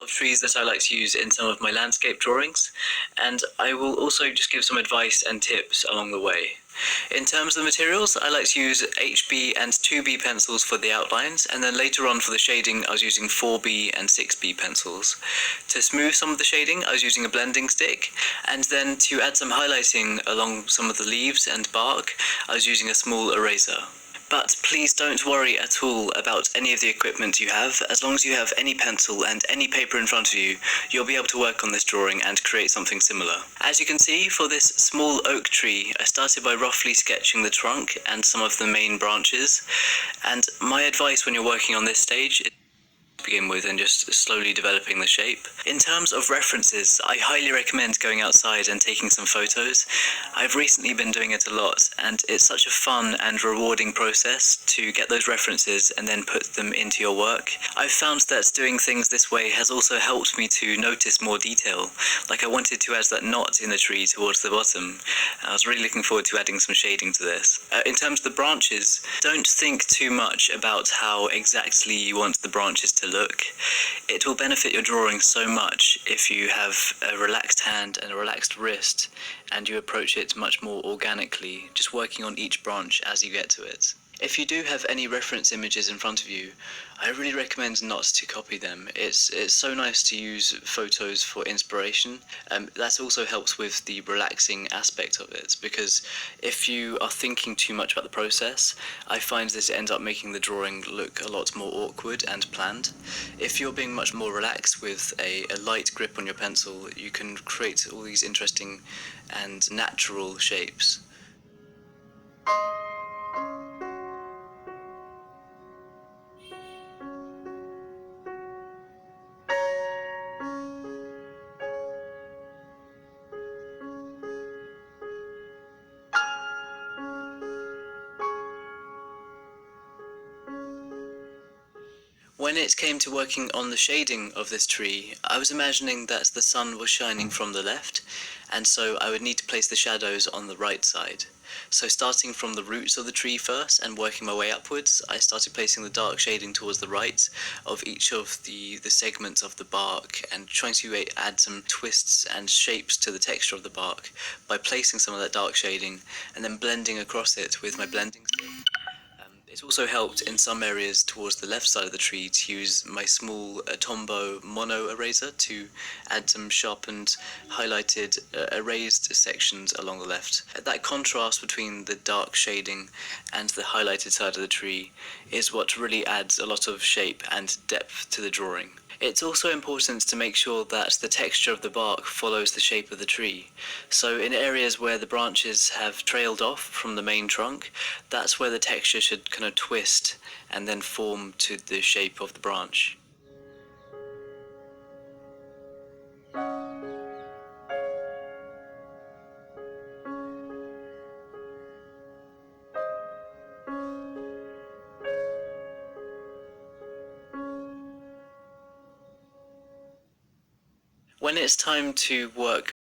of trees that I like to use in some of my landscape drawings, and I will also just give some advice and tips along the way. In terms of the materials, I like to use HB and 2B pencils for the outlines, and then later on for the shading I was using 4B and 6B pencils. To smooth some of the shading I was using a blending stick, and then to add some highlighting along some of the leaves and bark I was using a small eraser. But please don't worry at all about any of the equipment you have. As long as you have any pencil and any paper in front of you, you'll be able to work on this drawing and create something similar. As you can see, for this small oak tree, I started by roughly sketching the trunk and some of the main branches. And my advice when you're working on this stage is begin with and just slowly developing the shape. In terms of references, I highly recommend going outside and taking some photos. I've recently been doing it a lot, and it's such a fun and rewarding process to get those references and then put them into your work. I've found that doing things this way has also helped me to notice more detail. Like I wanted to add that knot in the tree towards the bottom. I was really looking forward to adding some shading to this. In terms of the branches, don't think too much about how exactly you want the branches to look. It will benefit your drawing so much if you have a relaxed hand and a relaxed wrist and you approach it much more organically, just working on each branch as you get to it. If you do have any reference images in front of you, I really recommend not to copy them. It's so nice to use photos for inspiration. That also helps with the relaxing aspect of it, because if you are thinking too much about the process, I find this ends up making the drawing look a lot more awkward and planned. If you're being much more relaxed with a light grip on your pencil, you can create all these interesting and natural shapes. When it came to working on the shading of this tree, I was imagining that the sun was shining from the left, and so I would need to place the shadows on the right side. So starting from the roots of the tree first and working my way upwards, I started placing the dark shading towards the right of each of the segments of the bark and trying to add some twists and shapes to the texture of the bark by placing some of that dark shading and then blending across it with my blending stick. It also helped in some areas towards the left side of the tree to use my small Tombow mono eraser to add some sharpened, highlighted, erased sections along the left. That contrast between the dark shading and the highlighted side of the tree is what really adds a lot of shape and depth to the drawing. It's also important to make sure that the texture of the bark follows the shape of the tree. So in areas where the branches have trailed off from the main trunk, that's where the texture should kind of twist and then form to the shape of the branch. When it's time to work